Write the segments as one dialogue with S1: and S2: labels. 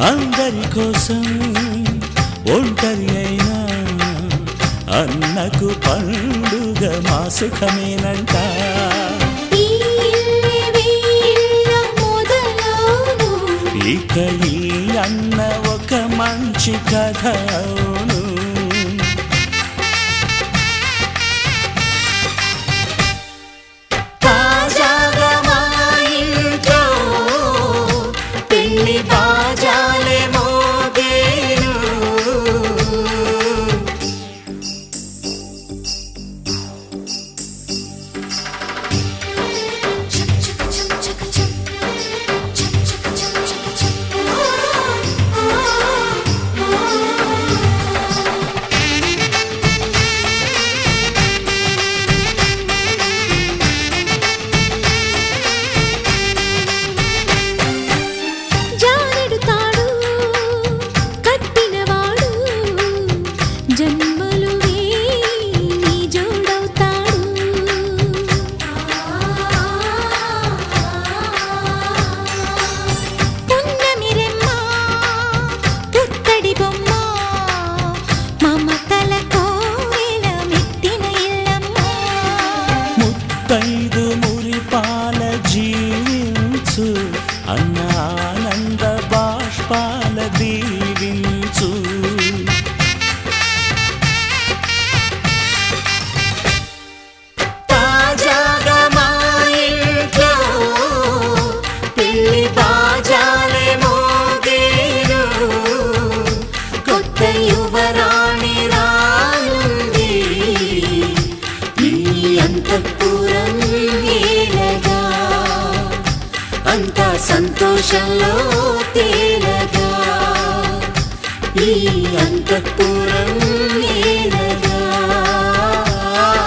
S1: అందరి కోసం ఒంటరి అయినా అన్నకు పండుగ మా సుఖమేనంట. ఇక ఈ అన్న ఒక మంచి కథ అవును. తాజాగా మా ఇంట్లో పెళ్లి బాజాలే మోగేను. ముత్తైదు మురిపాల జీవించు అన్న ఆనంద బాష్పాల దీవించు. తాజాగా మా ఇంట్లో పెళ్లి బాజాలే మోగేను. కొత్త యువరాణి రానుంది ఈ అంతఃపురం ఏలగా. అంతా సంతోషంలో తేలగా ఈ అంతఃపురం ఏలగా.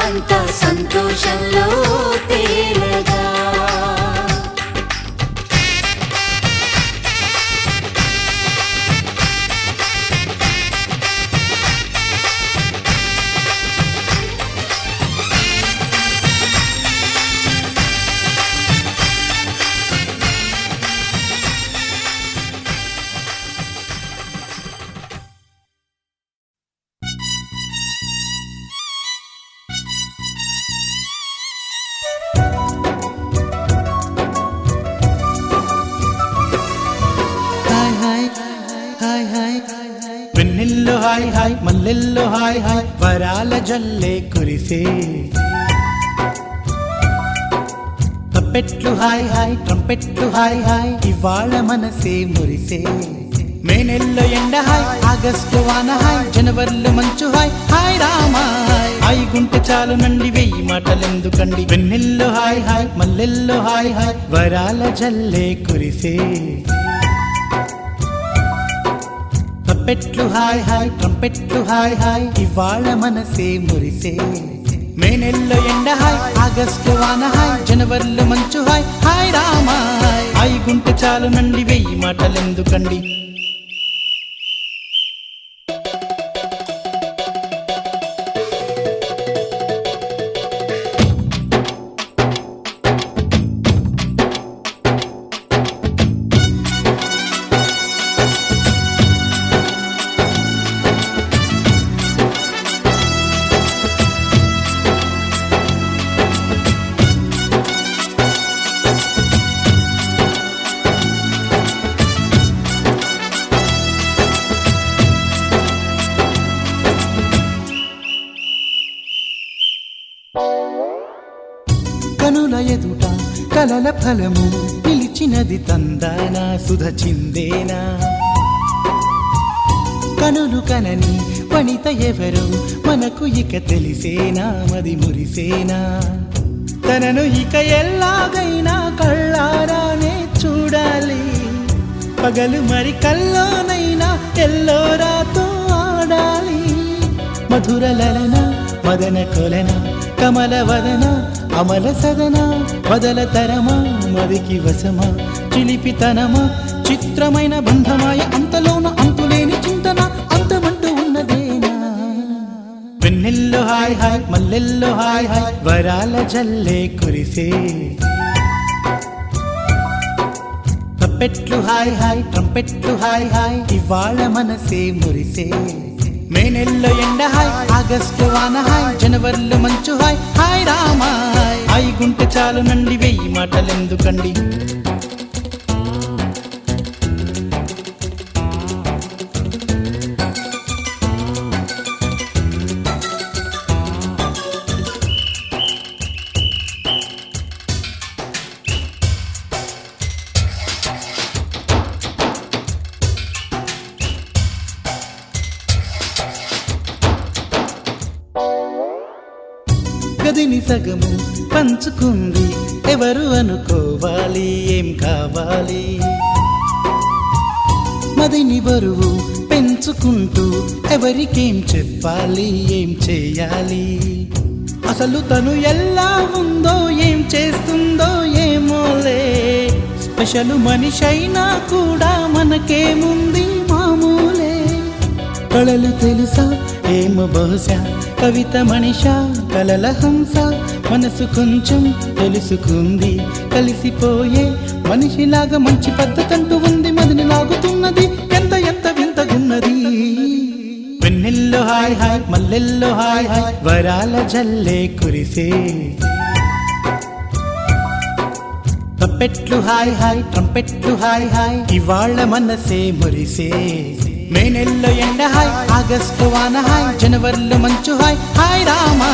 S1: అంతా సంతోషంలో తేలగా.
S2: వెన్నెల్లో హాయ్ హాయ్ మల్లెల్లో హాయ్ హాయ్ వరాల జల్లే కురిసే. తప్పెట్లు హాయ్ హాయ్ ట్రంపెట్లు హాయ్ హాయ్ ఇవాళ మనసే మురిసే. మే నెల్లో ఎండ హాయ్ ఆగస్టు వాన హాయ్ జనవరిలో మంచు హాయ్ హాయ్ రామా హాయ్. హాయ్ గుంటె చాలు నండి వెయ్యి మాటలెందుకండి. వెన్నెల్లో హాయ్ హాయ్ మల్లెల్లో హాయ్ హాయ్ వరాల జల్లే కురిసే. తప్పెట్లు హాయ్ హాయ్ ట్రంపెట్లు హాయ్ హాయ్ ఇవాళ మనసే మురిసే. మే నెల్లో ఎండ హాయ్ ఆగస్టు వాన హాయ్ జనవరిలో మంచు హాయ్ హాయ్ రామా హాయ్. హాయ్ గుంటె చాలు నండి వెయ్యి మాటలెందుకండి. కనుల ఎదుట కలల ఫలము నిలిచినది తందానా సుధ చిందేనా. కనులు కనని వనిత ఎవరు మనకు ఇక తెలిసేనా మది మురిసేనా. తనను ఇక ఎల్లాగైనా కళ్ళారానే చూడాలి. పగలు మరి కల్లోనైనా ఎల్లోరాతో ఆడాలి. మధుర లలన మదన కొలన కమల వదన అమల సదన వదల తరమా మదికి వశమా చిలిపితనమా చిత్రమైన బంధమాయ అంతలోన అంతులేని చింతన అంతమంటూ ఉన్నదేనా. వెన్నెల్లో హాయ్ హాయ్ మల్లెల్లో హాయ్ హాయ్ వరాల జల్లే కురిసే. తప్పెట్లు హాయ్ హాయ్ ట్రంపెట్లు హాయ్ హాయ్ ఇవాళ మనసే మురిసే మే నెలలో ఎండ హాయ్ ఆగస్టు వాన హాయ్ జనవరిలో మంచు హాయ్ హాయ్ రామా హాయ్ గుంటె చాలు నండి వెయ్యి మాటలెందుకండి గదిని సగము పంచుకుంది ఎవరు అనుకోవాలి ఏం కావాలి మదిని బరువు పెంచుకుంటూ ఎవరికేం చెప్పాలి ఏం చేయాలి అసలు తను ఎలా ఉందో ఏం చేస్తుందో ఏమోలే స్పెషల్ మనిషైనా కూడా మనకేముంది మామూలే కళలు తెలుసా ఏమో బహుశా కవిత మనిషా కలల హంస మనసు కొంచెం తెలుసుకుంది కలిసిపోయే మనిషిలాగా మంచి పద్ధతంటూ ఉంది మదిని లాగుతున్నది ఎంత ఎంత వింతగున్నది వెన్నెల్లో హాయ్ హాయ్ మల్లెల్లో హాయ్ హాయ్ వరాల జల్లే కురిసే తప్పెట్లు హాయ్ హాయ్ ట్రంపెట్లు హాయ్ హాయ్ ఇవాళ మనసే మురిసే మే నెలలో ఎండ హాయ్ ఆగస్టు వాన హాయ్ జనవరిలో మంచు హాయ్ హాయ్ రామా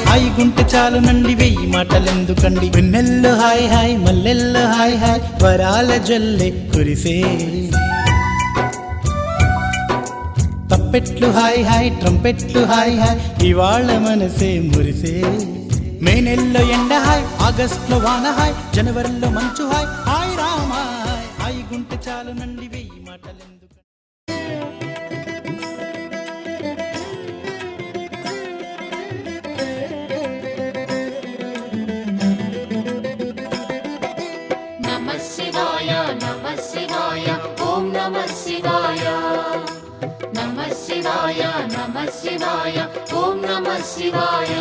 S2: హాయ్ గుంటె చాలు నండి వెయ్యి మాటలెందుకండి వెన్నెల్లో హాయ్ హాయ్ మల్లెల్లో హాయ్ హాయ్ వరాల జల్లె కురిసే తప్పెట్లు హాయ్ హాయ్ ట్రంపెట్లు హాయ్ హాయ్ ఇవాళ మనసే మురిసే మే నెలలో ఎండ హాయ్ ఆగస్టులో వాన హాయ్ జనవరిలో మంచు హాయ్ హాయ్ రామా హాయ్ గుంటె చాలు నండి వెయ్యి మాటలెందుకండి
S1: నమః శివాయ ఓం నమః శివాయ నమః శివాయ ఓం నమః శివాయ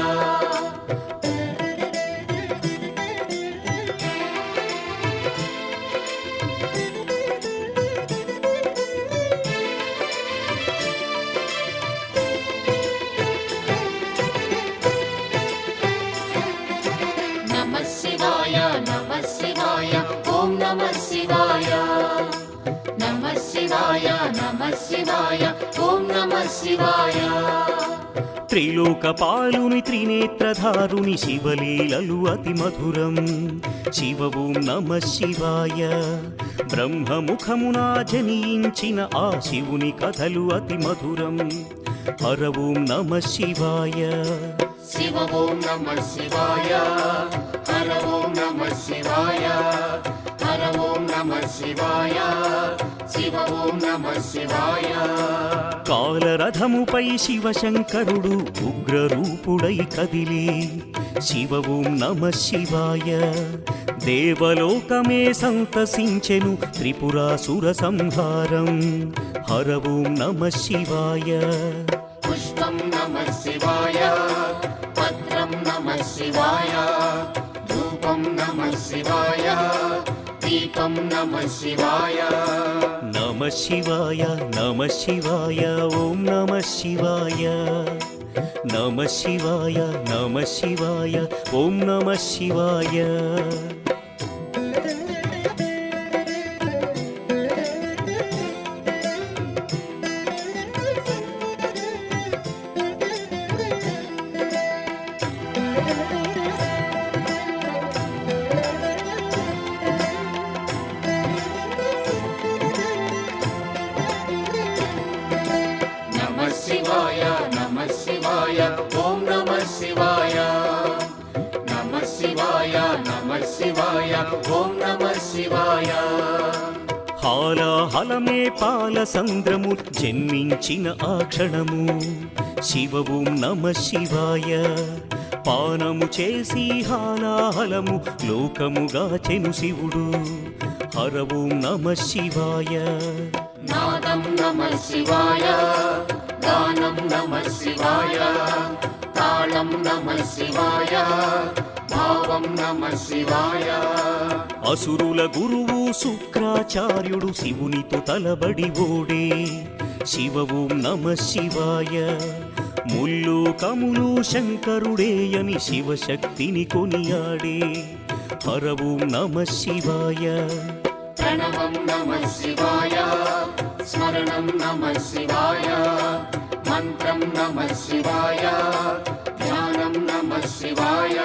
S1: నమః శివాయ ఓం నమః శివాయ
S3: త్రిలోకపాలుని త్రినేత్రధారుని శివలీలలు అతి మధురం శివ ఓం నమః శివాయ బ్రహ్మముఖమునా జనించిన ఆ శివుని కథలు అతి మధురం హర ఓం నమః శివాయ
S1: శివ ఓం నమః శివాయ హర ఓం నమః శివాయ హర ఓం నమః శివాయ శివ ఓం నమః శివాయ
S3: కాలరథముపై శివశంకరుడు ఉగ్రరూపుడై కదిలి శివ ఓం నమః శివాయ దేవలోకమే సంతసించెను త్రిపురాసుర సంహారం హర ఓం నమః శివాయ
S1: పుష్పం నమః శివాయ పత్రం నమః శివాయ ధూపం నమః శివాయ దీపం నమః శివాయ
S3: నమః శివాయ నమః శివాయ ఓం నమః శివాయ నమః శివాయ నమః శివాయ ఓం నమః శివాయ
S1: ఓం నమః శివాయ నమః శివాయ ఓం నమః శివాయ
S3: హాలాహలమే పాలసంద్రము జన్మించిన ఆ క్షణము శివ ఓం నమః శివాయ పానము చేసి హాలాహలము లోకముగా చెను శివుడు హర ఓం నమః శివాయ
S1: నాదం నమః శివాయ గానం నమః శివాయ తాళం నమః శివాయ భావం నమః శివాయ
S3: అసురుల గురువు శుక్రాచార్యుడు శివునితో తలబడి ఓడే శివ ఓం నమ శివాయ ముల్లు కములు శంకరుడేయని శివశక్తిని కొనియాడే హర ఓం నమ శివాయ
S1: ప్రణవం నమః శివాయ స్మరణం నమః శివాయ మంత్రం నమః శివాయ ధ్యానం నమః శివాయ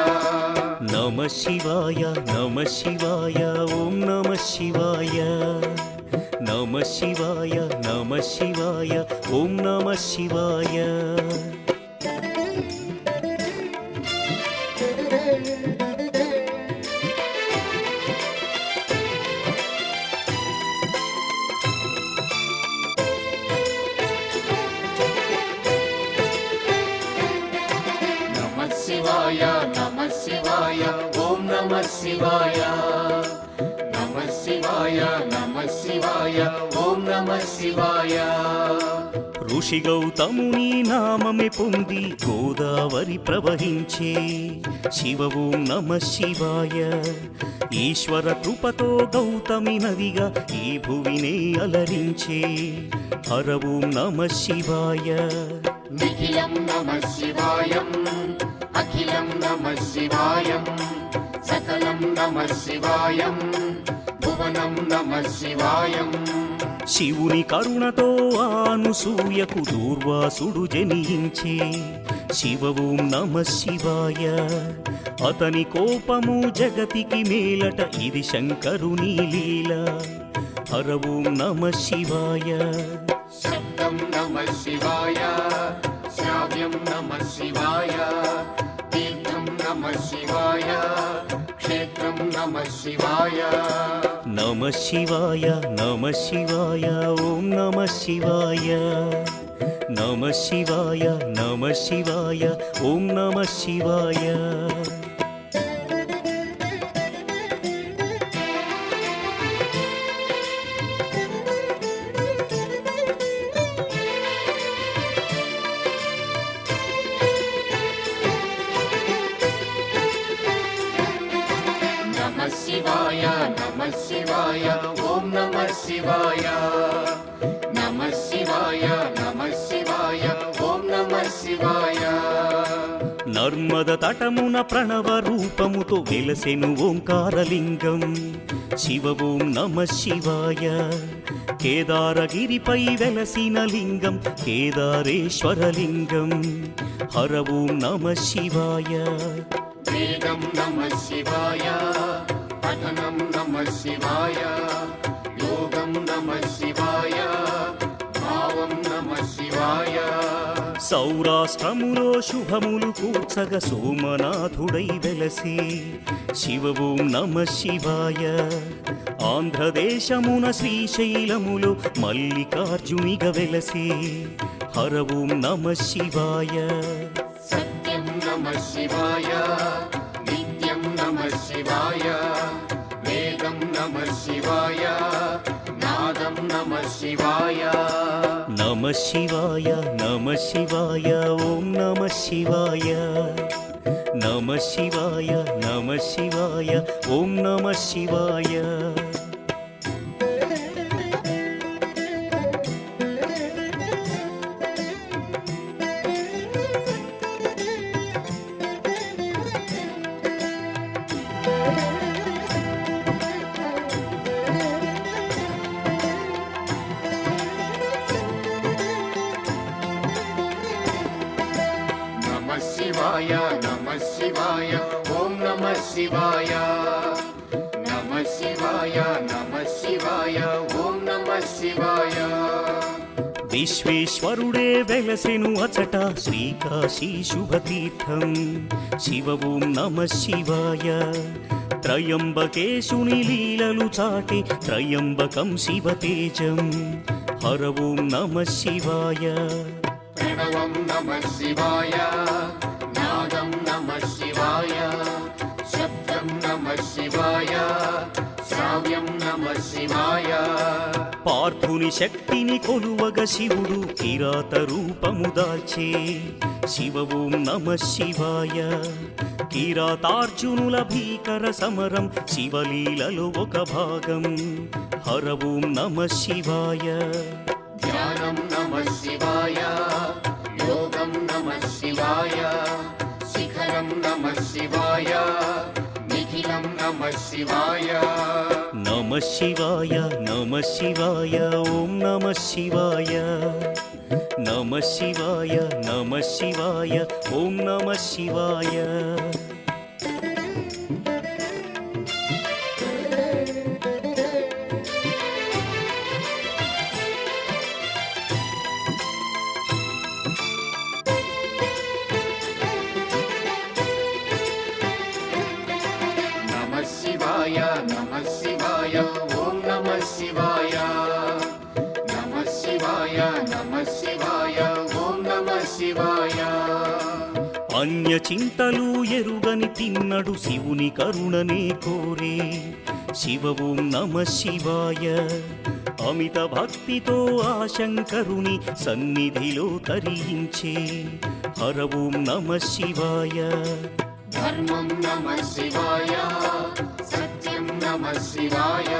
S3: నమ శివాయ నమ శివాయ ఓం నమ శివాయ నమ శివాయ నమ శివాయ ఓం నమ శివాయ
S1: నమః శివాయ నమః శివాయ ఓం నమః శివాయ నమః శివాయ నమః శివాయ ఓం నమః శివాయ
S3: ఋషి గౌతముని నామమే పొంది గోదావరి ప్రవహించే శివ ఓం నమ శివాయ ఈశ్వర కృపతో గౌతమి నదిగా ఈ భువినే అలరించే హర ఓం నమ శివాయ
S1: నిఖిలం నమః శివాయం అఖిలం నమః శివాయం సకలం నమః శివాయం భువనం నమః శివాయం
S3: శివుని కరుణతో ఆనుసూయకు దూర్వాసుడు జనించే శివ ఓం నమ శివాయ అతని కోపము జగతికి మేలట ఇది శంకరుని లీల హర ఓం నమ శివాయ
S1: శబ్దం నమః శివాయ శ్రావ్యం నమః శివాయ తీర్థం నమః శివాయ క్షేత్రం నమః శివాయ
S3: నమ శివాయ నమ శివాయ ఓం నమ శివాయ నమ శివాయ నమ శివాయ ఓం నమ శివాయ
S1: నమః శివాయ నమః శివాయ ఓం నమః శివాయ నమః శివాయ నమః శివాయ ఓం నమః శివాయ
S3: నర్మద తటమున ప్రణవ రూపముతో వెలసెను ఓంకారలింగం శివ ఓం నమ శివాయ కేదారగిరిపై వెలసిన లింగం కేదారేశ్వరలింగం హర ఓం నమ శివాయ
S1: వేదం నమః శివాయ పఠనం నమః శివాయ యోగం నమః శివాయ భావం నమః శివాయ
S3: సౌరాష్ట్రములో శుభములు కూర్చగ సోమనాథుడై వెలసే శివ ఓం నమ శివాయ ఆంధ్రదేశమున శ్రీశైలములో మల్లికార్జునిగా వెలసే హర ఓం నమ శివాయ
S1: సత్యం నమః శివాయ నిత్యం నమః శివాయ వేదం నమః శివాయ నాదం నమః శివాయ
S3: నమ శివాయ నమ శివాయ ఓం నమ శివాయ నమ శివాయ నమ శివాయ ఓం నమ శివాయ
S1: నమః శివాయ నమః శివాయ ఓం నమః శివాయ నమః శివాయ నమః శివాయ ఓం నమః శివాయ
S3: విశ్వేశ్వరుడే వెలసెను అచట శ్రీకాశీ శుభతీర్థం శివ ఓం నమ శివాయ త్రయంబకేశుని లీలలు చాటే త్రయంబకం శివతేజం హర ఓం నమ శివాయ
S1: ప్రణవం నమః శివాయ నాదం నమః శివాయ శబ్దం నమః శివాయ శ్రావ్యం నమః శివాయ
S3: పార్థుని శక్తిని కొలువగ శివుడు కిరాత రూపము దాల్చే శివ ఓం నమ శివాయ. కిరాతార్జునుల భీకర సమరం శివలీలలో ఒక భాగం. హర ఓం నమ శివాయ.
S1: ధ్యానం నమః శివాయ, యోగం నమః శివాయ, శిఖరం నమః శివాయ, నిఖిలం నమః శివాయ.
S3: నమ శివాయ నమ శివాయ ఓం నమ శివాయ. నమ శివాయ నమ శివాయ ఓం నమ శివాయ.
S1: నమః శివాయ నమః శివాయ ఓం నమః శివాయ. నమః శివాయ నమః శివాయ ఓం నమః శివాయ.
S3: అన్య చింతలు ఎరుగని తిన్నడు శివుని కరుణనే కోరే శివ ఓం నమ శివాయ. అమిత భక్తితో ఆ శంకరుని సన్నిధిలో తరించే హర ఓం నమ శివాయ.
S1: ధర్మం నమః శివాయ, సత్యం నమః శివాయ,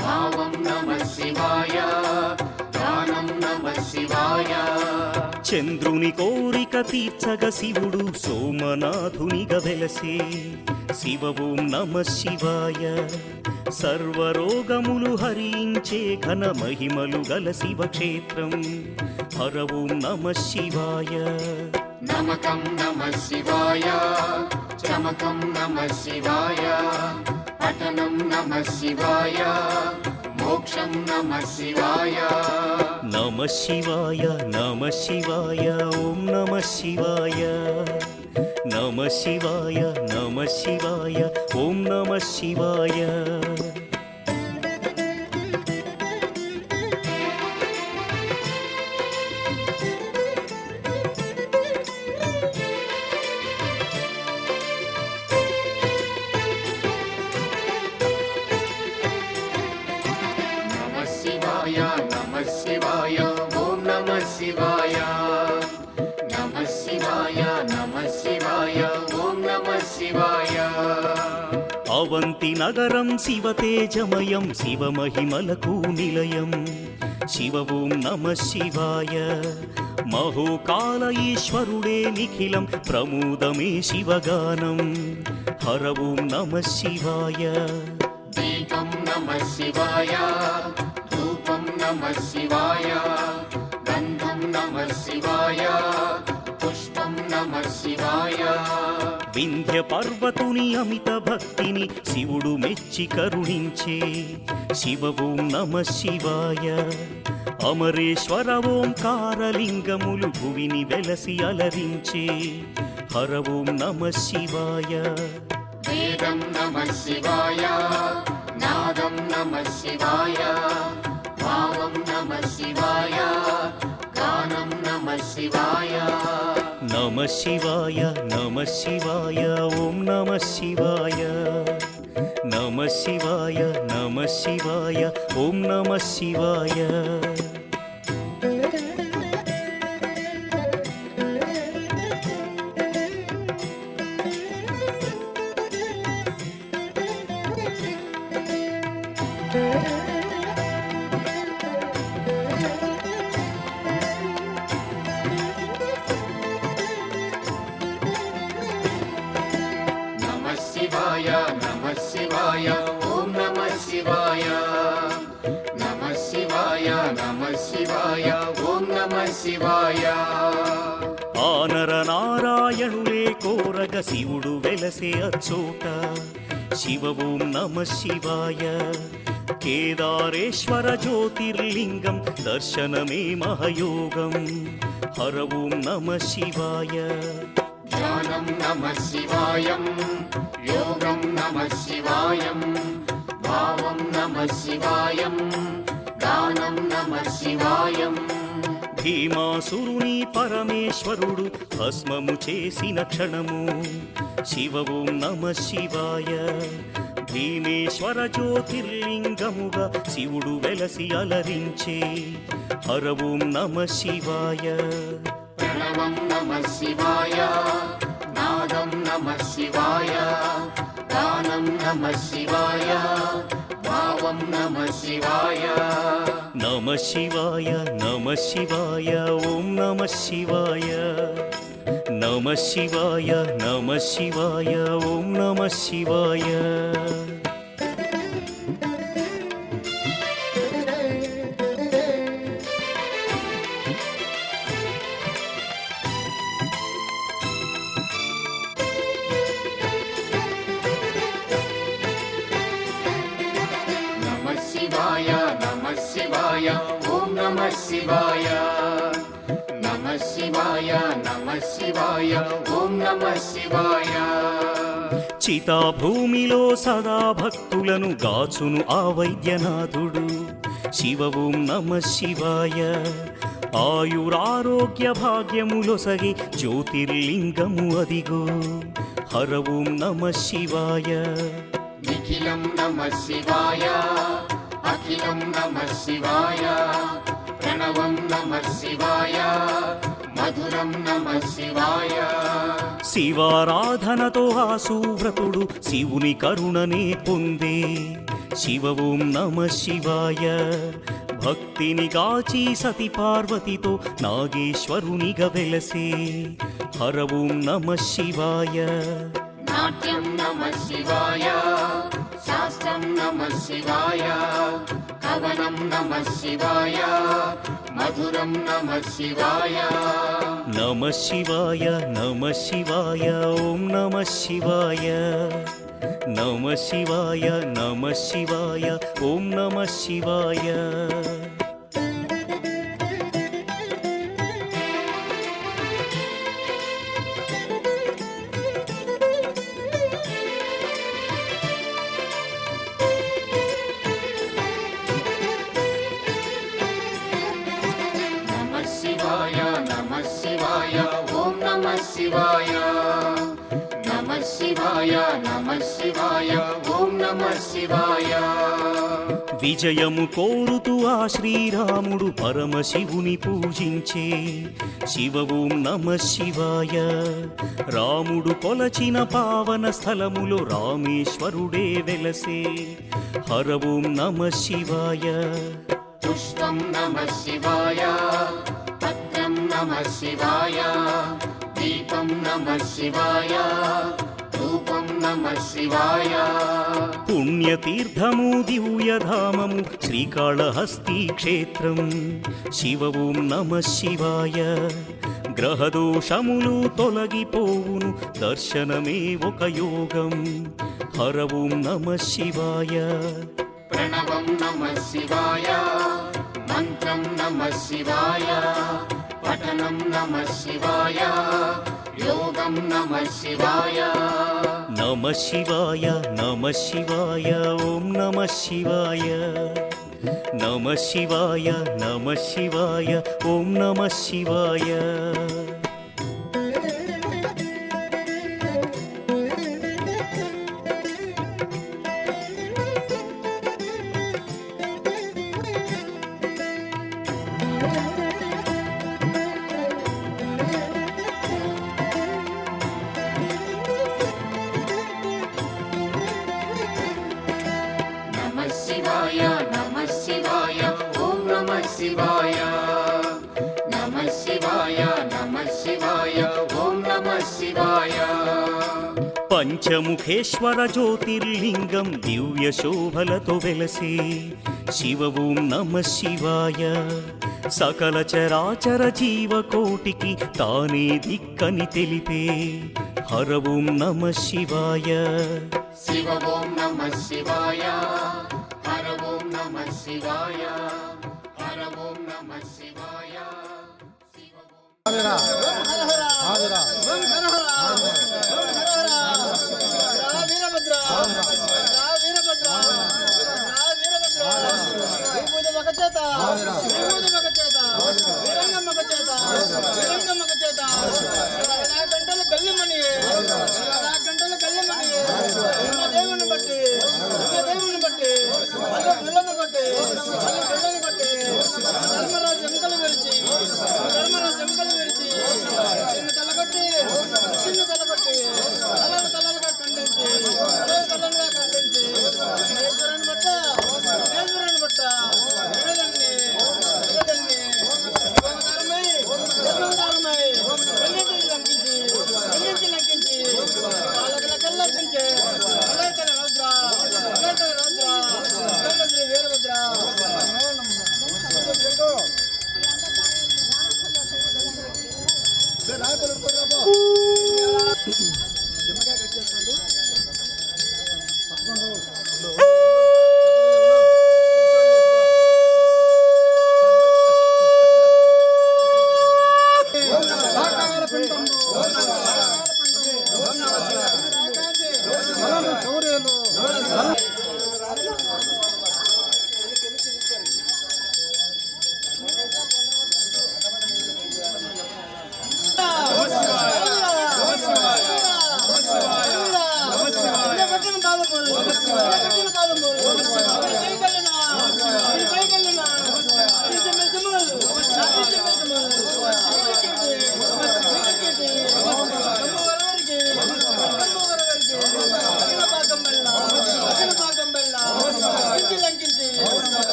S1: భావం నమః శివాయ, దానం నమః శివాయ.
S3: చంద్రుని కోరిక తీర్చగ శివుడు సోమనాథునిగా వెలసే శివ ఓం నమ శివాయ. సర్వరోగములు హరించే ఘన మహిమలు గల శివక్షేత్రం హర ఓం నమ శివాయ.
S1: నమకం నమః శివాయ, చమకం నమః శివాయ, పఠనం నమః శివాయ, మోక్షం నమః శివాయ.
S3: నమ శివాయ నమ శివాయ ఓం నమ శివాయ. నమ శివాయ నమ శివాయ ఓం నమ శివాయ.
S1: నమః శివాయ నమః శివాయ ఓం నమః శివాయ. నమః శివాయ నమః శివాయ ఓం నమః శివాయ.
S3: అవంతి నగరం శివ తేజమయం శివ మహిమలకు నిలయం శివ ఓం నమ శివాయ. మహోకాల ఈశ్వరుడే నిఖిలం ప్రమోదమే శివగానం హర ఓం నమ శివాయ.
S1: దీపం నమః శివాయ, ధూపం నమః శివాయ, గంధం నమః శివాయ, పుష్పం నమః శివాయ.
S3: వింధ్య పర్వతుని అమిత భక్తిని శివుడు మెచ్చి కరుణించే శివ ఓం నమ శివాయ. అమరేశ్వర ఓంకారలింగములు భువిని వెలసి అలరించే హర ఓం నమ శివాయ.
S1: వేదం నమః శివాయ, నాదం నమః శివాయ, భావం నమః శివాయ, గానం నమః శివాయ.
S3: నమ శివాయ నమ శివాయ ఓం నమ శివాయ. నమ శివాయ నమ శివాయ ఓం నమ శివాయ.
S1: నమః శివాయ నమః శివాయ ఓం నమః శివాయ. నమః శివాయ నమః శివాయ ఓం నమః శివాయ.
S3: ఆనర నారాయణులే కోరగ శివుడు వెలసే అచ్చోట శివ ఓం నమ శివాయ. కేదారేశ్వర జ్యోతిర్లింగం దర్శనమే మహయోగం హర ఓం నమ శివాయ.
S1: ధ్యానం నమః శివాయం, యోగం నమః శివాయం, భావం నమః శివాయం, గానం నమః శివాయం.
S3: భీమాసురుని పరమేశ్వరుడు భస్మము చేసిన క్షణము శివ ఓం నమ శివాయ. భీమేశ్వర జ్యోతిర్లింగముగా శివుడు వెలసి అలరించే హర ఓం నమ శివాయ
S1: ప్రణవం నమః శివాయ నాదం నమః శివాయ గానం నమః శివాయ భావం నమః శివాయ
S3: నమ శివాయ నమ శివాయ ఓం నమ శివాయ నమ శివాయ నమ శివాయ ఓం నమ శివాయ
S1: నమః శివాయ నమః శివాయ ఓం నమః శివాయ నమః శివాయ నమః శివాయ ఓం నమః శివాయ
S3: చితాభూమిలో సదా భక్తులను గాచును ఆ వైద్యనాథుడు శివ ఓం నమ శివాయ ఆయురారోగ్య భాగ్యములొసగి జ్యోతిర్లింగము అదిగో హర ఓం నమ శివాయ
S1: నిఖిలం నమః శివాయ అఖిలం నమః శివాయ ప్రణవం నమః శివాయ మధురం నమః శివాయ
S3: శివారాధనతో ఆ సువ్రతుడు శివుని కరుణనే పొందే శివ ఓం నమ శివాయ భక్తిని కాచి సతి పార్వతితో నాగేశ్వరునిగా వెలసే హర ఓం నమ శివాయ
S1: నాట్యం నమః శివాయ శాస్త్రం నమః శివాయ కవనం నమః శివాయ మధురం నమః శివాయ
S3: నమ శివాయ నమ శివాయ ఓం నమ శివాయ నమ శివాయ నమ శివాయ ఓం నమ శివాయ
S1: నమః శివాయ నమః శివాయ ఓం నమః శివాయ నమః శివాయ నమః శివాయ ఓం నమః శివాయ
S3: విజయము కోరుతూ ఆ శ్రీరాముడు పరమశివుని పూజించే శివ ఓం నమ శివాయ రాముడు కొలచిన పావన స్థలములో రామేశ్వరుడే వెలసే హర ఓం నమ శివాయ
S1: పుష్పం నమః శివాయ పత్రం నమః శివాయ దీపం నమః శివాయ ధూపం నమః శివాయ
S3: పుణ్యతీర్థము దివ్యధామము శ్రీకాళహస్తి క్షేత్రం శివ ఓం నమ శివాయ గ్రహదోషములు తొలగిపోవును దర్శనమే ఒక యోగం హర ఓం నమ శివాయ
S1: ప్రణవం నమః శివాయ మంత్రం నమః శివాయ పఠనం నమః శివాయ యోగం నమః శివాయ
S3: నమ శివాయ నమ శివాయ ఓం నమ శివాయ నమ శివాయ నమ శివాయ ఓం నమ శివాయ
S1: నమః శివాయ నమః శివాయ ఓం నమః శివాయ నమః శివాయ నమః శివాయ ఓం నమః శివాయ
S3: పంచముఖేశ్వర జ్యోతిర్లింగం దివ్య శోభలతో వెలసే శివ ఓం నమ శివాయ సకల చరాచర జీవకోటికి తానే దిక్కని తెలిపే హర ఓం నమ శివాయ
S1: శివ ఓం నమః శివాయ హర ఓం నమః శివాయ హర ఓం నమః శివాయ శివ ఓం
S4: గంటలు గల్లిమని దేవుని బట్టి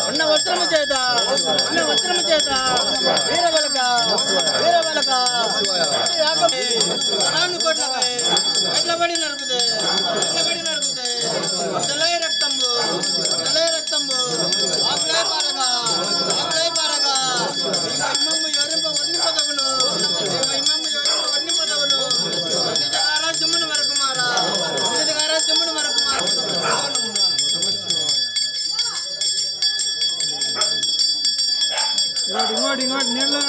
S4: అన్న వస్త్రము చేత వీరవలక కోట్లపై ఎట్లబడి నరుకుతే తెల్లయ రక్తంబు ఆకులై పారగా ఇమ్మమ్మ ఎవరింప వర్ణింపదవును నిజగారా జమ్మును మరకుమారా ఇంకోటి నీళ్ళు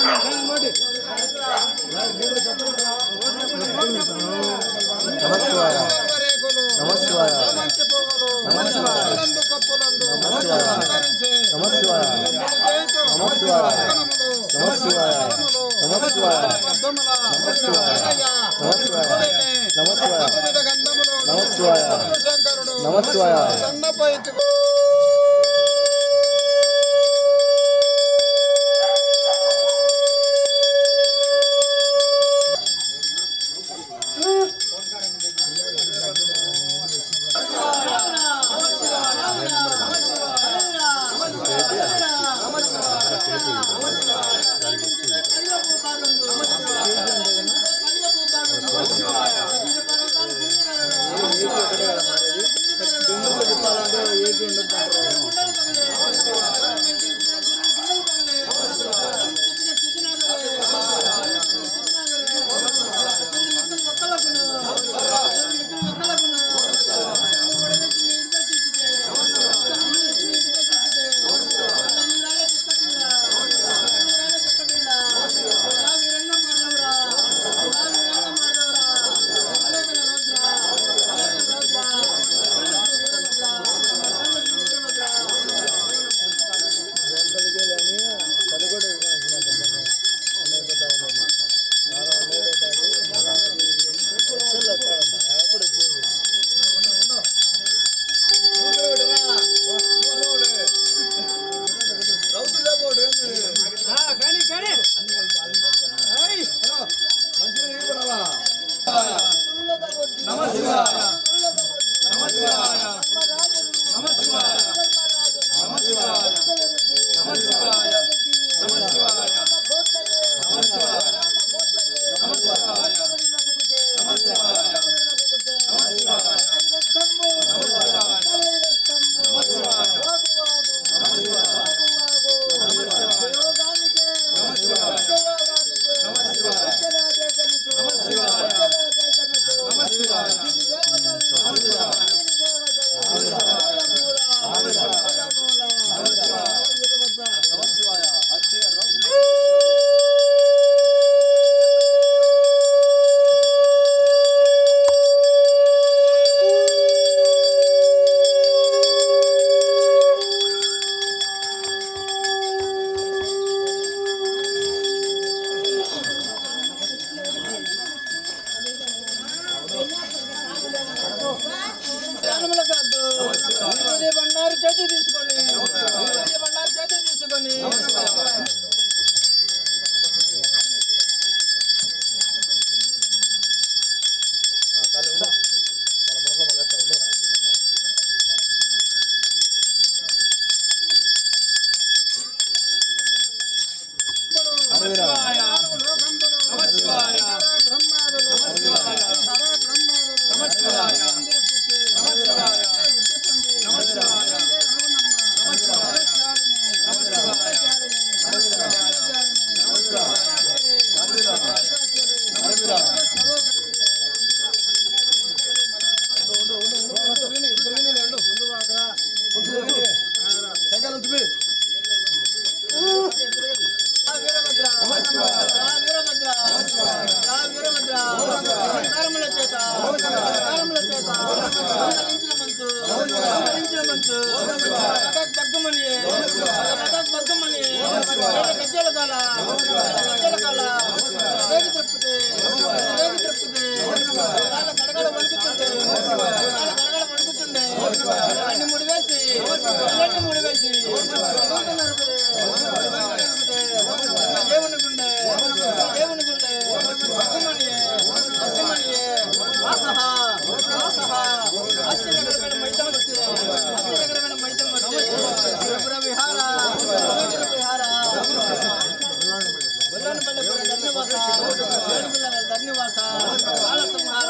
S4: మంచు బగ్గమని బగ్గమని గజ్జల కాల రేగి తిరుపతి గడగడ వణుకుతుండే అన్ని ముడి వేసి దేవుని గుండె ఆశ్చర్యకరమైన మైతం వచ్చి విహార ధన్యవాస కాల సంహార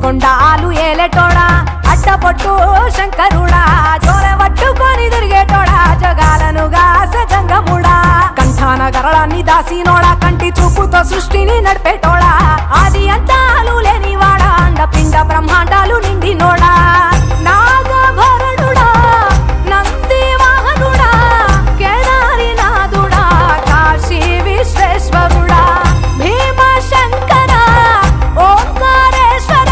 S5: కొండాలు ఏలేటోడా అడ్డపొట్టు శంకరుడా జోల పట్టుకొని తిరిగేటోడా జగాలను గాసె జంగముడా కంఠాన గరళాన్ని దాసినోడా కంటి చూపుతో సృష్టిని నడిపేటోడా ఆది అంతాలు లేనివాడా అండ పిండ బ్రహ్మాండాలు నిండినోడా నాగభరణుడా నంది వాహనుడా కేదారి నాథుడా కాశీ విశ్వేశ్వరుడా భీమ శంకర ఓంకారేశ్వర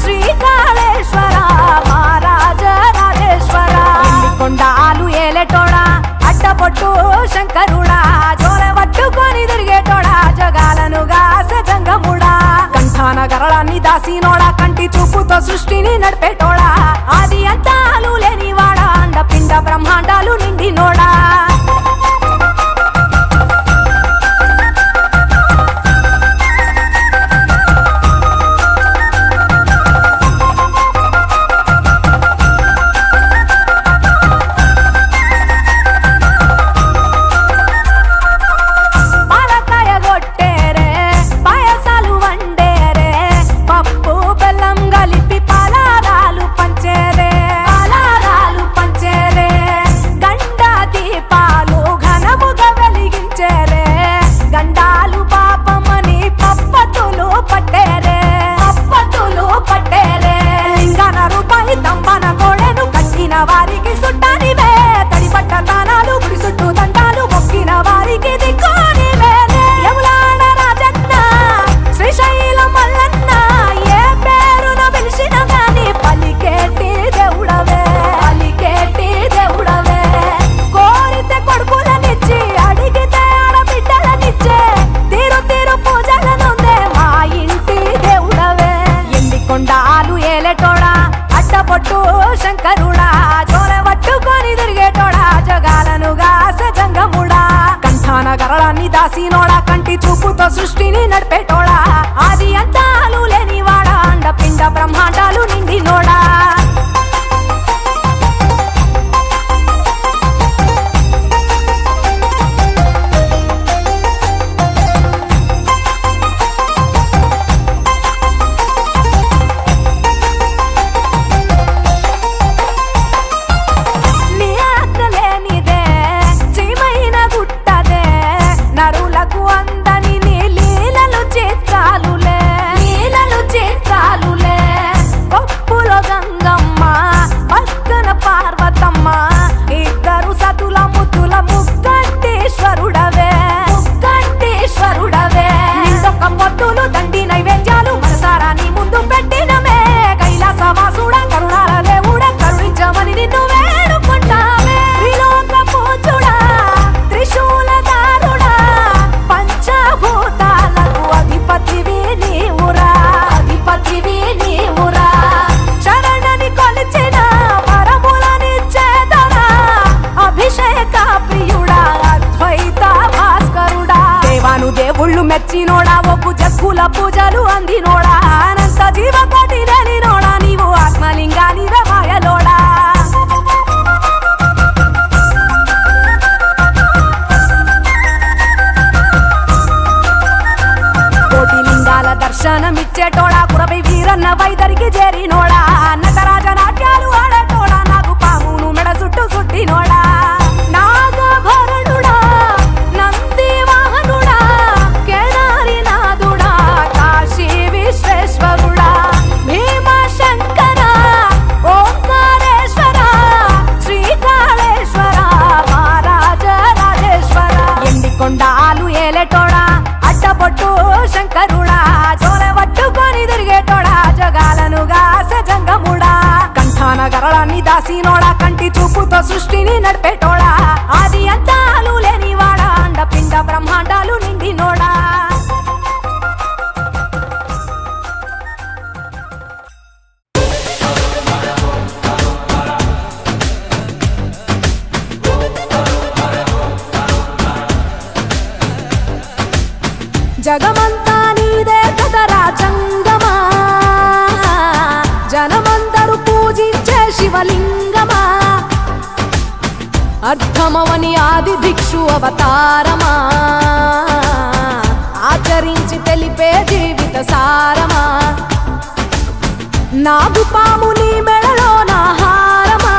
S5: శ్రీకాళేశ్వర మహారాజ రాజేశ్వర కొండాలు ఏలేటోడా అడ్డపొట్టు శంకరుడా జోల పట్టుకొని తిరిగేటోడా జగాలను గాసె జంగముడా కంఠాన గరళాన్ని దాసినోడా కంటి చూపుతో సృష్టిని నడిపేటోడా ఆది అంతాలు లేనివాడా అండ పిండ బ్రహ్మాండాలు నిండినోడా పప్పు బెల్లం కలిపి పలారాలు పంచేరే దాసినోడా కంటి చూపుతో సృష్టిని నడిపేటోడా ఆది అంతాలు లేనివాడా అండపిండ బ్రహ్మాండాలు నిండినోడా మెచ్చినోడా ఒప్పు జగ్గుల పూజలు అందినోడా అనంత జీవకోటి రేలినోడా నీవు ఆత్మలింగాని రమాయలోడా కోటి లింగాల దర్శనమిచ్చేటోడా కురవై వీరన్న వైదరికి చేరినోడా నటరాజ నాట్యాలు ఆడటోడా నాకు పామును మెడ చుట్టూ చుట్టినోడా నాగభరణుడా నంది వాహనుడా కేదారినాథుడా కాశీ విశ్వేశ్వరుడా భీమశంకర ఓంకారేశ్వర శ్రీకాళేశ్వర మహారాజ రాజేశ్వర ఎండికొండాలు ఏలేటోడా అడ్డబొట్టు శంకరుడా జోలె పట్టుకొని తిరిగేటోడా జగాలను గాసె జంగముడా కంఠాన గరళాన్ని దాసినోడా కంటి చూపుతో సృష్టిని నడిపేటోడా ఆది అంతాలు లేనివాడా అండపిండ బ్రహ్మాండాలు నిండినోడా జగమంతా నీదే కదరా జంగమా జనమందరూ పూజించే శివలింగమా అర్థమవని ఆది భిక్షు అవతారమా ఆచరించి తెలిపే జీవిత సారమా నాగుపాము నీ మెడలో నా హారమా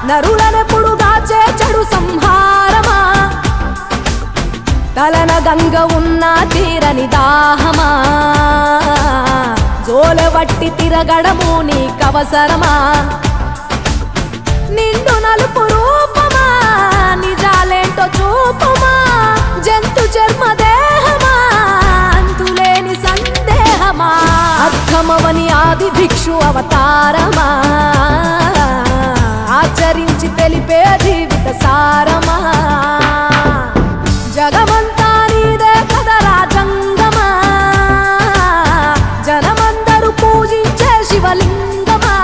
S5: నరులనెప్పుడు దాచే చెడు సంహారమా తలన గంగ ఉన్న తీరని దాహమా జోలవట్టి తిరగడము నీకవసరమా నిండు నలుపు రూపమా నిజాలేంటో చూపమా జంతు చర్మ దేహమా అంతులేని సందేహమా అర్థమవని ఆది భిక్షు అవతారమా ఆచరించి తెలిపే జీవిత సారమా జగమంతా నీదే కదరా జంగమా జనమందరూ పూజించే శివలింగమా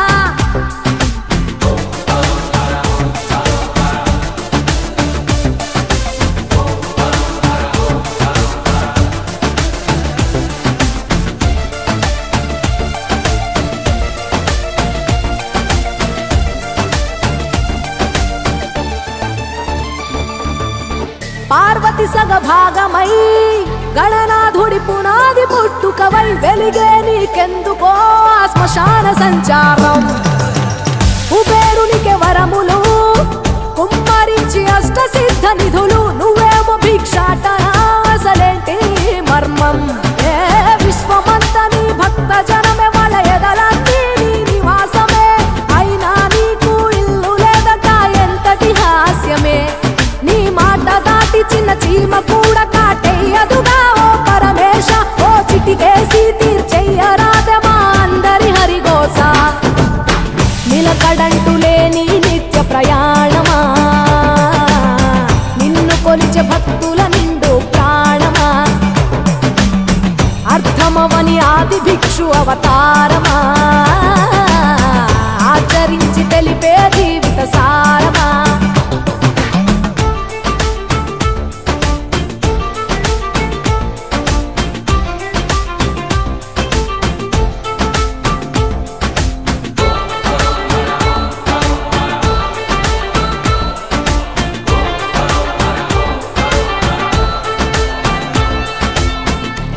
S5: పార్వతి సగభాగమై గణనాథుడి పునాది పుట్టుకవై వెలిగే నీకెందుకో శ్మశాన సంచారం కుబేరునికి వరములు కుమ్మరించి అష్ట సిద్ధ నిధులు నువ్వేమో భిక్షాటన అసలేంటి మర్మం ఏ విశ్వమంత నీ భక్త జనమే వాళ్ళ ఎదలంతి నీ నివాసమే అయినా నీకు ఇల్లు లేదట ఎంతటి హాస్యమే నీ మాట దాటి చిన్న చీమ కూడా కాటేయదుగా ఓ పరమేశ ఓ చిటికేసి తీర్చెయ్యరాదమా అందరి హరిగోస నిలకడంటు లేని నిత్య ప్రయాణమా నిన్ను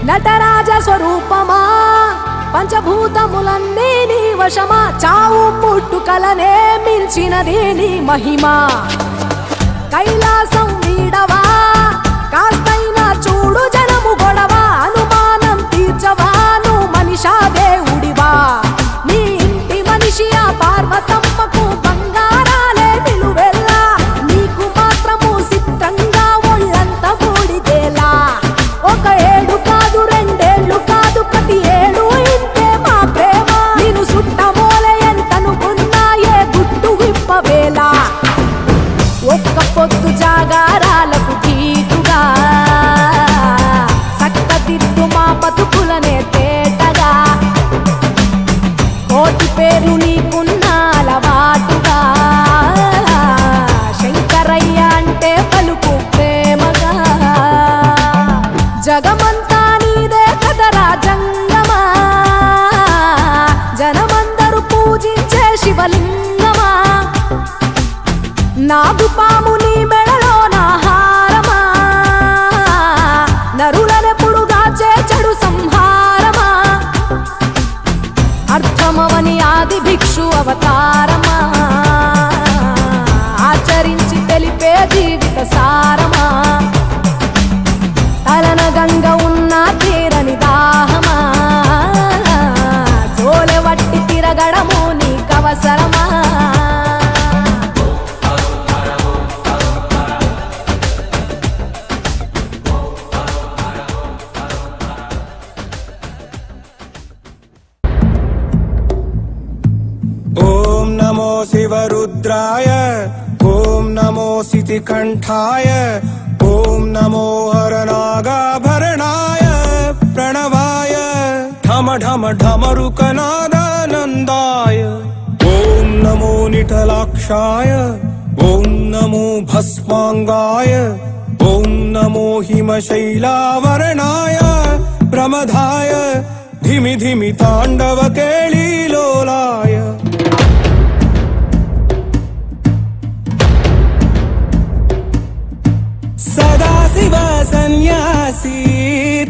S5: నటరాజ స్వరూపమా పంచభూతములన్నీ నీ వశమా చావు పుట్టుకలనే మించినది నీ మహిమా కైలాసం వీడవా కాస్తైనా చూడు జనము గొడవ అనుమానం తీర్చవా నువ్వు మనిషా దేవుడివా నీ ఇంటి మనిషి ఆ పార్వతమ్మకు బంగారాలే నిలువెల్లా నీకు మాత్రము సిద్ధంగా ఒళ్ళంత బూడిదేలా ఒక ఏడు కాదు రెండేళ్లు కాదు ప్రతి ఏడు ఇంతే మా ప్రేమ నేను సుట్టమోలే ఎంతనుకున్నా ఏ గుట్టు విప్పవేలా ఒక్క పొద్దు జాగారాలకు తీటుగా సక్కదిద్దు మా బతుకులనే తేటగా కోటి పేరు నీకున్న అలవాటుగా శంకరయ్య అంటే పలుకు ప్రేమగా జగమంతా నీదే కదరా జంగమా జనమందరూ పూజించే శివలింగమా నాగుపాము నీ మెడలో నా హారమా నరులనెప్పుడు దాచే చెడు సంహారమా అర్థమవని ఆది భిక్షు అవతారమా ఆచరించి తెలిపే జీవిత సారమా తలన గంగ ఉన్న తీరని దాహమా జోలె వట్టి తిరగడము నీకవసరమా
S6: ఓం నమో శివరుద్రాయ ఓం నమో సితికంఠాయ ఓం నమో హరనాగాభరణాయ ప్రణవాయ ఢమ ఢమ ఢమరుకనాదానందాయ ఓం నమో నిఠలాక్షాయ ఓం నమో భస్మాంగాయ ఓం నమో హిమశైలావరణాయ ప్రమదాయ ధిమి ధిమి తాండవ కేళీలోలాయ సదాశివ సన్యాసి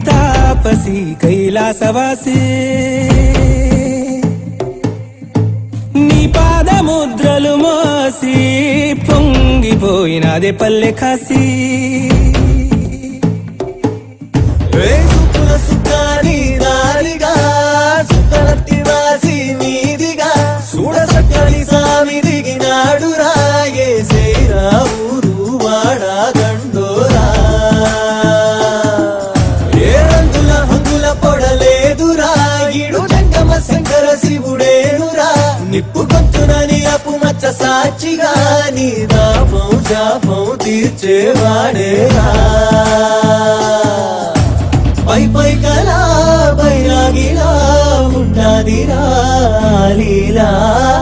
S6: తాపసి కైలాసవాసి నీ పాదముద్రలు మోసి పొంగిపోయినదే పల్లె కాసి
S4: సుఖాని దారిగా సుఖరత్తి వాసి నీదిగా చూడసక్కని సామి దిగినాడు రాగే ఊరు వాడా గండోరా ఏ రంగుల హంగుల పొడలేదురా ఈడు జంగమ శంకర శివుడేనురా నిప్పు గొంతునని అపు మచ్చ సాక్షిగా నీ దాపం శాపం తీర్చేవాడేరా పై పై కలా బైరాగిలా ఉంటాదిరా లీలా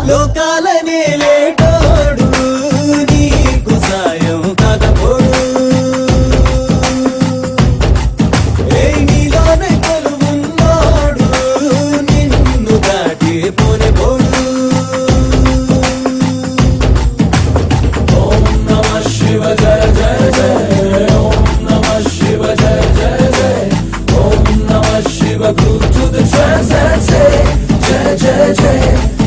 S4: లోకాలనే లేటోడు నీకు సాయం కాకపోడు ఏ నీలోనే కొలువున్నోడు నిన్ను దాటి పోనే పోడు ఓం నమః శివ జయ జయ జయ ఓం నమః శివ జయ జయ జయ Shiva, groove to the trance and say Jai Jai Jai.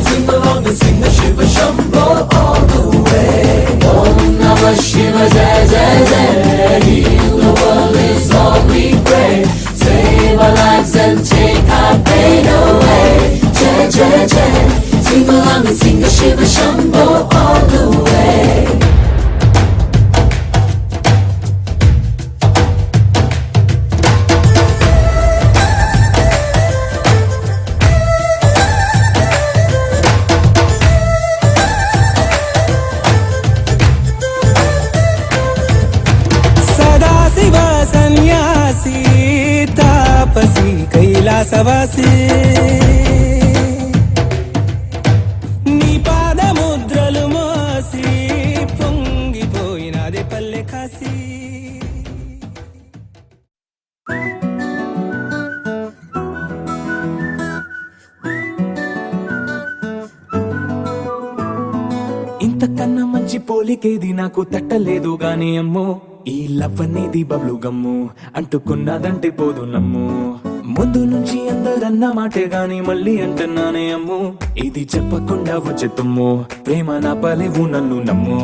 S4: Sing along and sing the Shiva Shambho all the way. Om Namah Shiva Jai Jai Jai. Heal the world is all we pray. Save our lives and take our pain away. Jai Jai Jai. Sing along and sing the Shiva Shambho all the way.
S6: తాపసి కైలాసవాసి నీ పాదముద్రలు మోసి పొంగిపోయినదే పల్లె కాసి
S7: ఇంతకన్నా మంచి పోలికేది నాకు తట్టలేదు గాని అమ్మో
S4: ఈ లవ్ అనేది బబ్లు గమ్ము అంటుకున్నదంటే పోదు నమ్ము ముందు నుంచి అందరన్న మాటే గాని మళ్ళీ అంటున్నానే అమ్ము ఇది చెప్పకుండా వచ్చే తుమ్ము ప్రేమ నా పలేవు నన్ను నమ్ము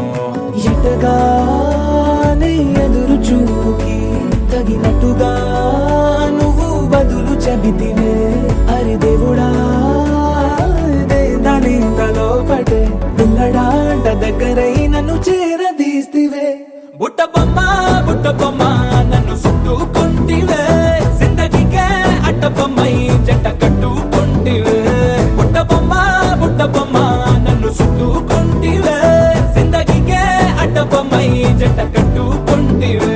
S4: ఎటగానే ఎదురు చూకి తగినట్టుగా నువ్వు బదులు చెబితివే అరి దేవుడా దాని తలో పటే పిల్లడాంట దగ్గరై నన్ను చేరదీస్తివే బుట్ట బొమ్మ నన్ను చుట్టుకుంటివే జిందగీకే అట్ట బొమ్మై జంట కట్టుకుంటివే బుట్ట బొమ్మ నన్ను చుట్టుకుంటివే జిందగీకే అట్ట బొమ్మై జంట కట్టుకుంటివే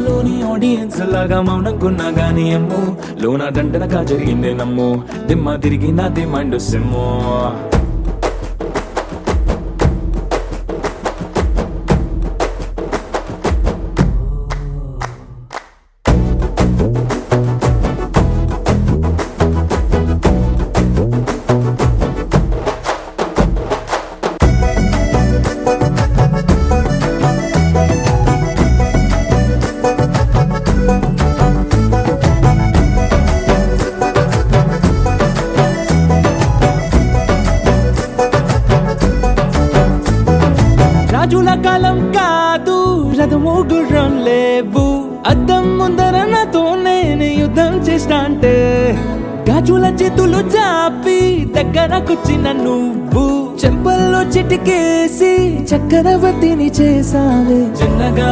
S4: లోని ఆడియన్స్ లాగా మౌనంకున్నా గానీ అమ్ము లోన దండనగా జరిగిందే నమ్ము దిమ్మ తిరిగి నా దిమ్మండు సిమ్ము రాజుల కాలం కాదు రథము గుర్రం లేవు అద్దం ముందర నాతో నేను యుద్ధం చేస్తా అంటే గాజుల చేతులు చాపి దగ్గరకొచ్చిన నువ్వు చెంపల్లో చిటికేసి చక్రవర్తిని చేసావే చిన్నగా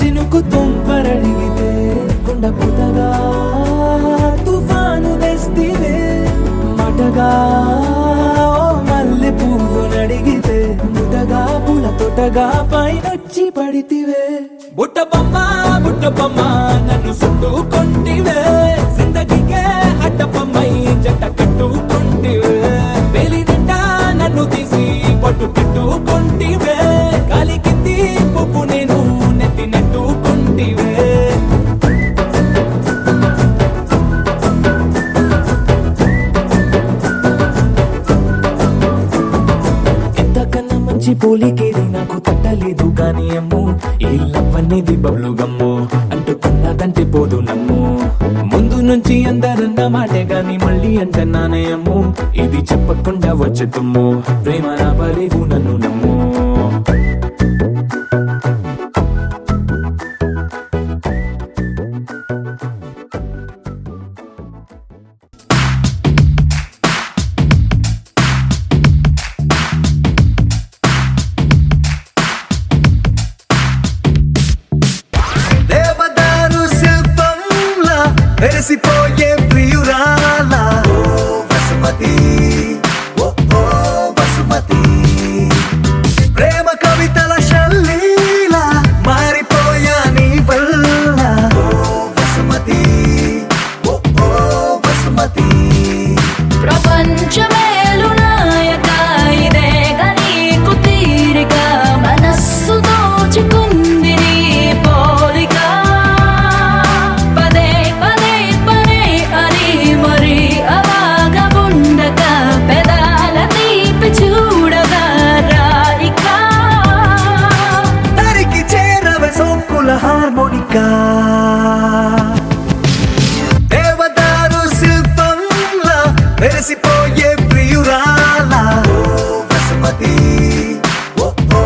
S4: చినుకు తుంపరడిగితే కుండ పుటగా తుఫాను తెస్తివే మాటగా మల్లె పువ్వు నడిగితే ముటగా పుల తొటగా పైనొచ్చి పడితివే బుట్ట బొమ్మ నన్ను చుట్టుకుంటివే జిందగీకే అట్ట బొమ్మై జంట కట్టుకుంటివే వేలి నిండా నన్ను తీసి పట్టు పెట్టుకుంటివే కాలి కింది పువ్వు నేను నెత్తి నెట్టుకుంటివే పోలికేది నాకు తట్టలేదు కానీ అమ్ము ఈ లవ్ అనేది బబ్లు గమ్ము అంటుకున్నదంటే పోదు నమ్ము ముందు నుంచి అందరన్న మాటే గాని మళ్ళీ అంటున్నానే అమ్ము ఇది చెప్పకుండా వచ్చే తుమ్ము ప్రేమ నా పలేవు నన్ను నమ్ము
S7: వెరసిపోయే ప్రియురాలా ఓ వసుమతి ఓ వసుమతి ప్రేమ కవితల శల్లీల మారిపోయా నీ వల్ల ఓ వసుమతి ఓ వసుమతి
S1: ప్రపంచమేలు నాయక ఇదే గనీకు తీరిక మనస్సు దోచుకుంది నీ పోలిక పదే పదే పదే అని మరి అలాగ ఉండక పెదాల తీపి చూడగా రాయిక
S7: తరికి చేరవ సోకుల హార్మోనికా దేవదారు శిల్పంలా వెరసిపోయే ప్రియురాలా ఓ వసుమతి ఓ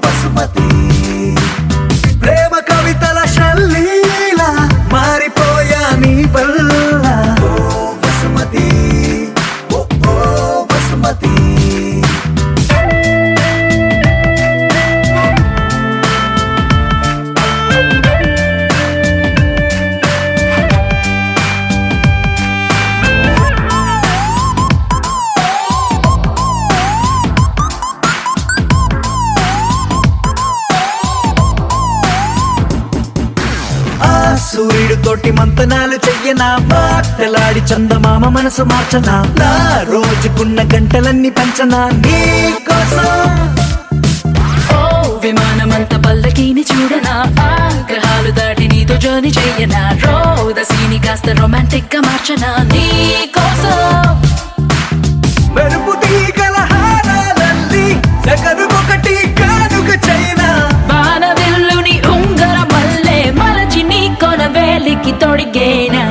S7: వసుమతి ప్రేమ కవితల శల్లీల మారిపోయా నీ వల్ల ఓ వసుమతి ఓ వసుమతి సూర్యుడు తోటి మంతనాలు చెయ్యనా మాటలాడి చందమామ మనసు మార్చనా నా రోజుకున్న గంటలన్నీ పంచనా నీ కోసం
S1: ఓ విమానమంత పల్లకీని చూడనా ఆగ్రహాలు దాటి నీతో
S8: జర్నీ చెయ్యనా రోదసీని కాస్త రొమాంటిక్ గా మార్చనా నీ కోసం
S7: మెరుపు తీగల హారాలల్లి జగనుకొకటి కానుక చైనా
S8: బాణవిల్లుని ఉంగర మల్లె మలచి నీ కొన వేలికి తొడిగేనా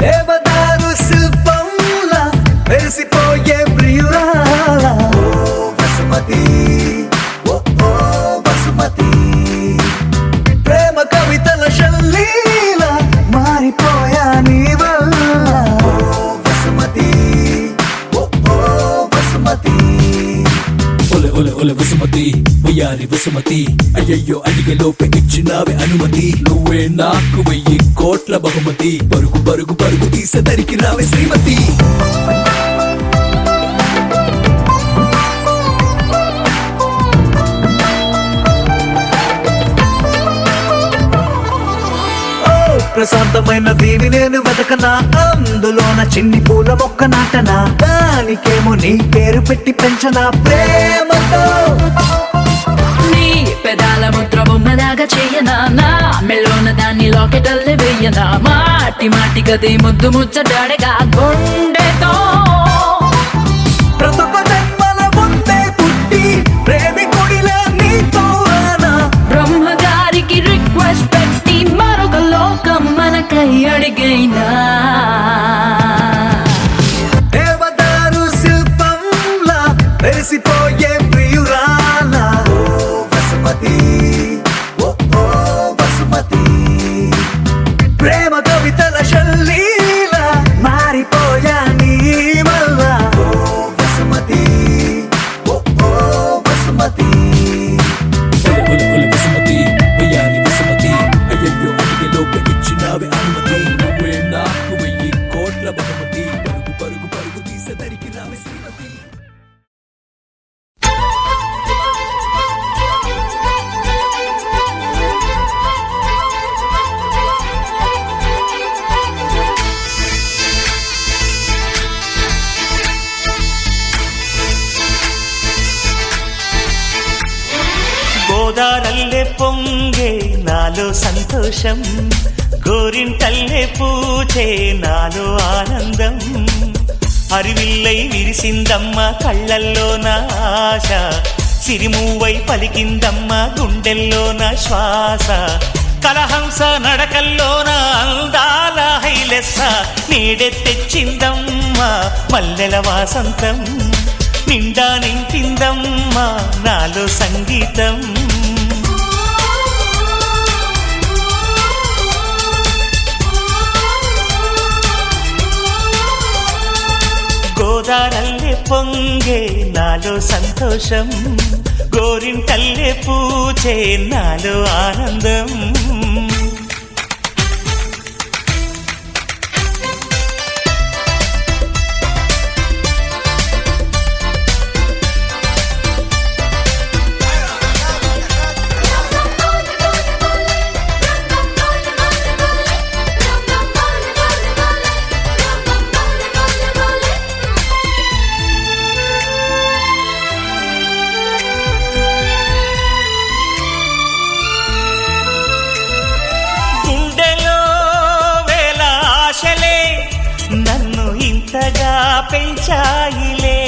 S7: దేవదారు శిల్పంలా మెరిసిపోయే ప్రియురాల ఓ వసుమతి ఓ ఓ వసుమతి ప్రేమ కవితల శల్లీల మారిపోయా నీ వల్ల ఓ వసుమతి ఓ ఓ వసుమతి
S4: ఒలె ఒలె ఒలె వసుమతి వయ్యారి వసుమతి అయ్యయ్యో అడిగే లోపే ఇచ్చినావే అనుమతి నువ్వే నాకు 1000 కోట్ల బహుమతి పరుగు పరుగు పరుగు తీసదరికి రావే శ్రీమతి
S7: ప్రశాంతమైన దీవి నేను వెతకనా అందులోన చిన్ని పూల మొక్క నాటనా దానికేమో నీ పేరు పెట్టి పెంచనా ప్రేమతో
S8: నీ పెదాల ముద్ర బొమ్మలాగా చెయ్యనా నా మెల్లోన దాన్ని లాకెటల్లే వెయ్యనా మాటి మాటి గది ముద్దు ముచ్చడాడగా గుండెతో
S7: ప్రతొక జన్మల ముందే పుట్టి ప్రేమికుడిలా నీతో రానా
S8: బ్రహ్మగారికి రిక్వెస్ట్ పెట్టి మరొక లోకం మనకై అడిగైనా
S7: దేవదారు శిల్పంలా మెరిసిపోయే ప్రియురాల ఓ వసుమతి ఓ ఓ వసుమతి ప్రేమ కవితల శల్లీల మారిపోయా నీ వల్ల ఓ వసుమతి ఓ ఓ వసుమతి
S4: ఒలె ఒలె వసుమతి వయ్యారి వసుమతి అయ్యయ్యో అడిగే లోపే ఇచ్చినావే అనుమతి నువ్వే నాకు 1000 కోట్ల బహుమతి పరుగు పరుగు పరుగు తీసదరికి రావే శ్రీమతి
S3: గోదారల్లే పొంగే నాలో సంతోషం గోరింటల్లే పూచే నాలో ఆనందం అరివిల్లై విరిసిందమ్మ కళ్ళల్లో నా ఆశ సిరిమూవై పలికిందమ్మ గుండెల్లో నా శ్వాస కలహంస నడకల్లోన అందాల హైలెస్స నీడే తెచ్చిందమ్మ మల్లెల వాసంతం నిండా నింపిందమ్మా నాలో సంగీతం గోదారల్లే పొంగే నాలో సంతోషం గోరింటల్లే పూచే నాలో ఆనందం ఇంతగా పెంచాయిలే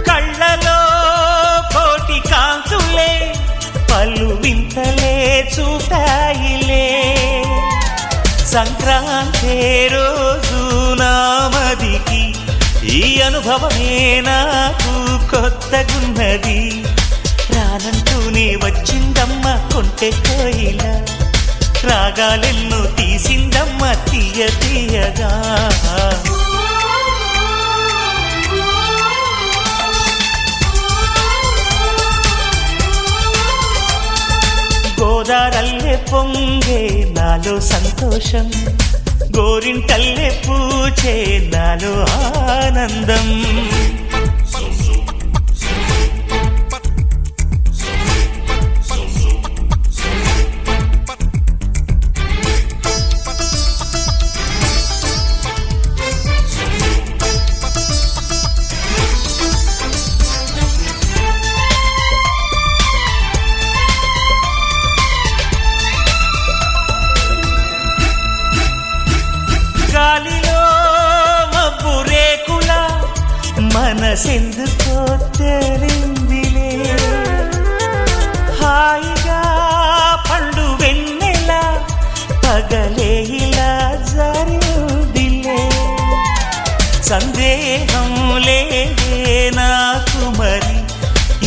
S3: కళ్ళలో కోటి కాంతులే పలు వింతలే చూపాయిలే సంక్రాంతి రోజు నామదికి ఈ అనుభవమే నాకు కొత్తగున్నది రానంటూనే వచ్చిందమ్మ కొంటె కోయిల రాగాలెన్నో తీసిందమ్మ తీయ తీయగా గోదారల్లే పొంగే నాలో సంతోషం గోరింటల్లే పూచే నాలో ఆనందం మనసెందుకో తేలిందిలే హాయిగా పండు వెన్నెల పగలే ఇలా జరిదిలే సందేహం లేదే నాకు మరి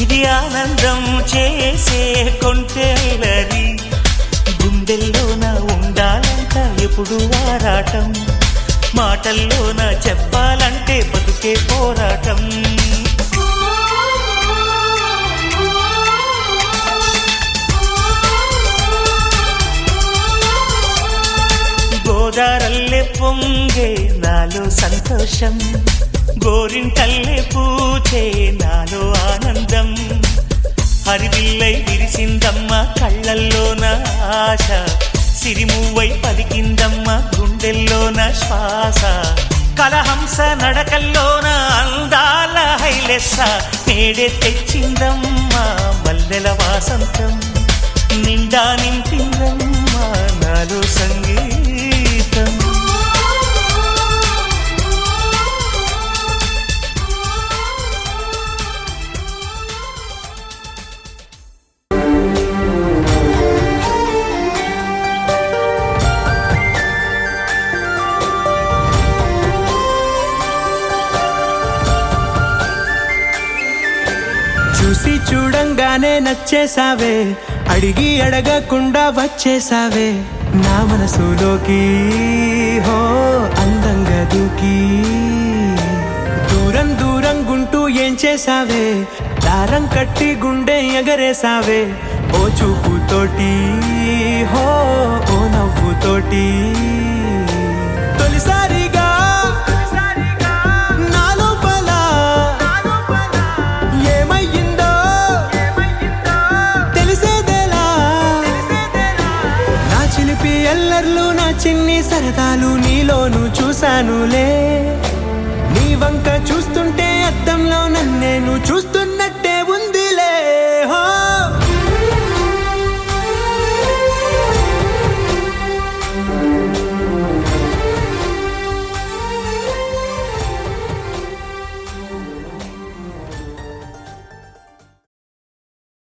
S3: ఇది ఆనందం చేసే కొంటేలరి గుండెల్లోన ఉండాలంట ఎప్పుడు ఆరాటం మాటల్లోన చెప్పాలంటే బతుకే పోరాటం గోదారల్లే పొంగే నాలో సంతోషం గోరింటల్లే పూచే నాలో ఆనందం హరివిల్లై విరిసిందమ్మ కళ్ళల్లోన ఆశ సిరిమువ్వై పలికిందమ్మ గుండెల్లోన శ్వాస కలహంస నడకల్లోన అందాల హైలెస్స నేడే తెచ్చిందమ్మ మల్లెల వాసంతం నిండా నింపిందమ్మ నాలో సంగీతం
S6: చూసి చూడంగానే నచ్చేసావే అడిగి అడగకుండా వచ్చేసావే నా మనసులోకి హో అందంగా దూకి దూరం దూరం గుంటూ ఏం చేసావే దారం కట్టి గుండె ఎగరేసావే ఓ చూపుతోటి హో ఓ నవ్వుతోటి తొలిసారిగా ఎల్లర్లు నా చిన్ని సరదాలు నీలోను చూశానులే నీ వంక చూస్తుంటే అద్దంలో నన్నేను చూస్తున్నట్టే